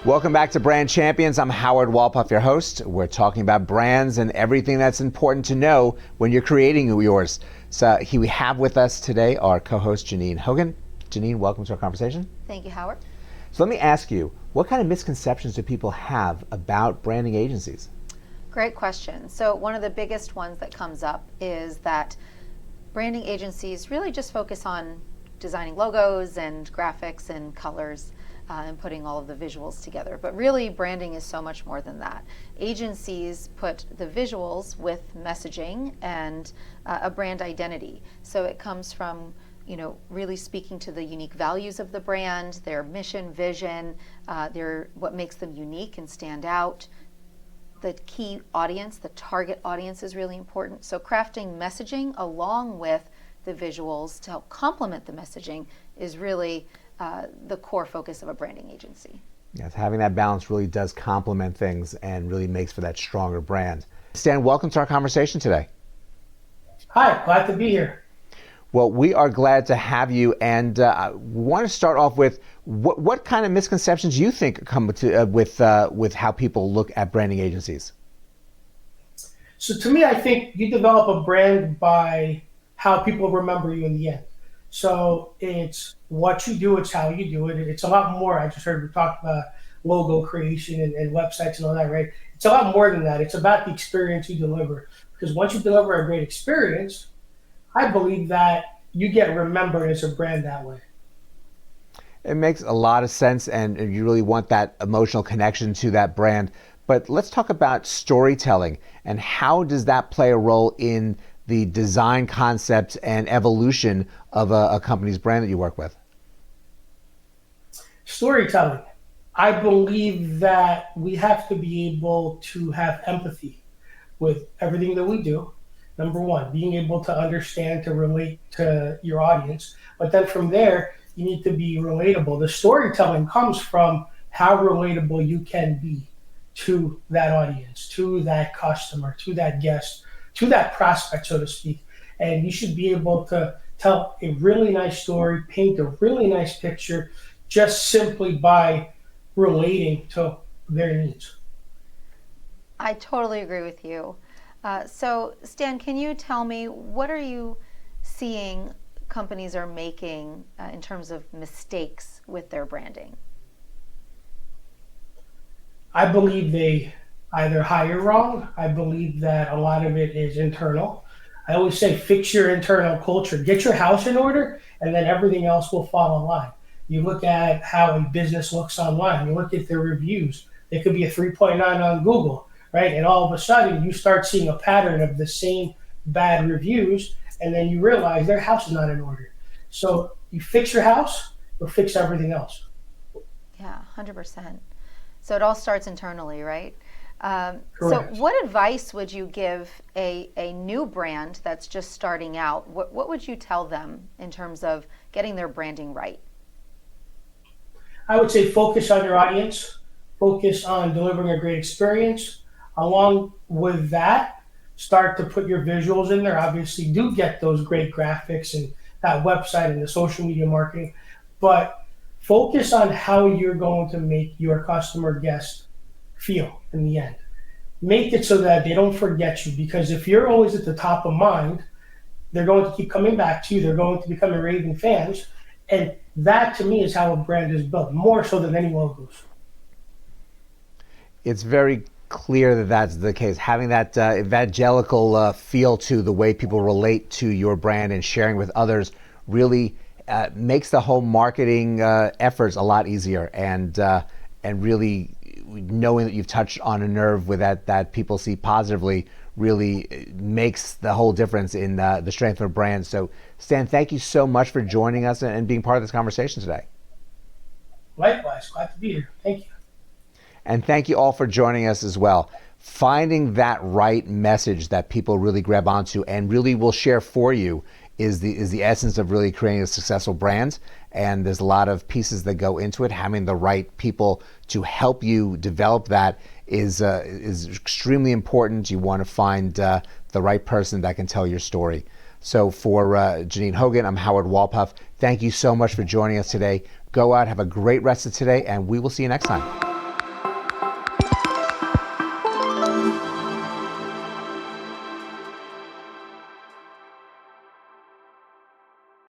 Welcome back to Brand Champions. I'm Howard Wolpoff, your host. We're talking about brands and everything that's important to know when you're creating yours. So here we have with us today our co-host Janine Hogan. Janine, welcome to our conversation. Thank you, Howard. So let me ask you, what kind of misconceptions do people have about branding agencies? Great question. So one of the biggest ones that comes up is that branding agencies really just focus on designing logos and graphics and colors. And putting all of the visuals together. But really, branding is so much more than that. Agencies put the visuals with messaging and a brand identity. So it comes from, really speaking to the unique values of the brand, their mission, vision, what makes them unique and stand out. The key audience, the target audience is really important. So crafting messaging along with the visuals to help complement the messaging is really the core focus of a branding agency. Yes, having that balance really does complement things and really makes for that stronger brand. Stan, welcome to our conversation today. Hi, glad to be here. Well, we are glad to have you, and we want to start off with what kind of misconceptions you think come to with how people look at branding agencies. So to me, I think you develop a brand by how people remember you in the end. So it's what you do, it's how you do it. It's a lot more. I just heard we talk about logo creation and websites and all that, right? It's a lot more than that. It's about the experience you deliver. Because once you deliver a great experience, I believe that you get remembered as a brand that way. It makes a lot of sense, and you really want that emotional connection to that brand. But let's talk about storytelling, and how does that play a role in the design concept and evolution of a company's brand that you work with? Storytelling. I believe that we have to be able to have empathy with everything that we do. Number one, being able to understand, to relate to your audience. But then from there, you need to be relatable. The storytelling comes from how relatable you can be to that audience, to that customer, to that guest, to that prospect, so to speak. And you should be able to tell a really nice story, paint a really nice picture, just simply by relating to their needs. I totally agree with you. So Stan, can you tell me, what are you seeing companies are making in terms of mistakes with their branding? I believe they either hire wrong. I believe that a lot of it is internal. I always say fix your internal culture, get your house in order, and then everything else will fall in line. You look at how a business looks online, you look at their reviews. They could be a 3.9 on Google, right? And all of a sudden you start seeing a pattern of the same bad reviews, and then you realize their house is not in order. So you fix your house, you'll fix everything else. Yeah, 100%. So it all starts internally, right? So Correct. what advice would you give a new brand that's just starting out? What would you tell them in terms of getting their branding right? I would say focus on your audience, focus on delivering a great experience. Along with that, start to put your visuals in there. Obviously, do get those great graphics and that website and the social media marketing, but focus on how you're going to make your customer guest feel in the end. Make it so that they don't forget you, because if you're always at the top of mind, they're going to keep coming back to you. They're going to become raving fans. And that, to me, is how a brand is built, more so than any logos. It's very clear that that's the case. Having that evangelical feel to the way people relate to your brand and sharing with others really makes the whole marketing efforts a lot easier, and really knowing that you've touched on a nerve with that people see positively really makes the whole difference in the strength of a brand. So Stan, thank you so much for joining us and being part of this conversation today. Likewise, glad to be here. Thank you. And thank you all for joining us as well. Finding that right message that people really grab onto and really will share for you is the essence of really creating a successful brand. And there's a lot of pieces that go into it. Having the right people to help you develop that is extremely important. You want to find the right person that can tell your story. So for Janine Hogan, I'm Howard Wolpoff. Thank you so much for joining us today. Go out, have a great rest of today, and we will see you next time.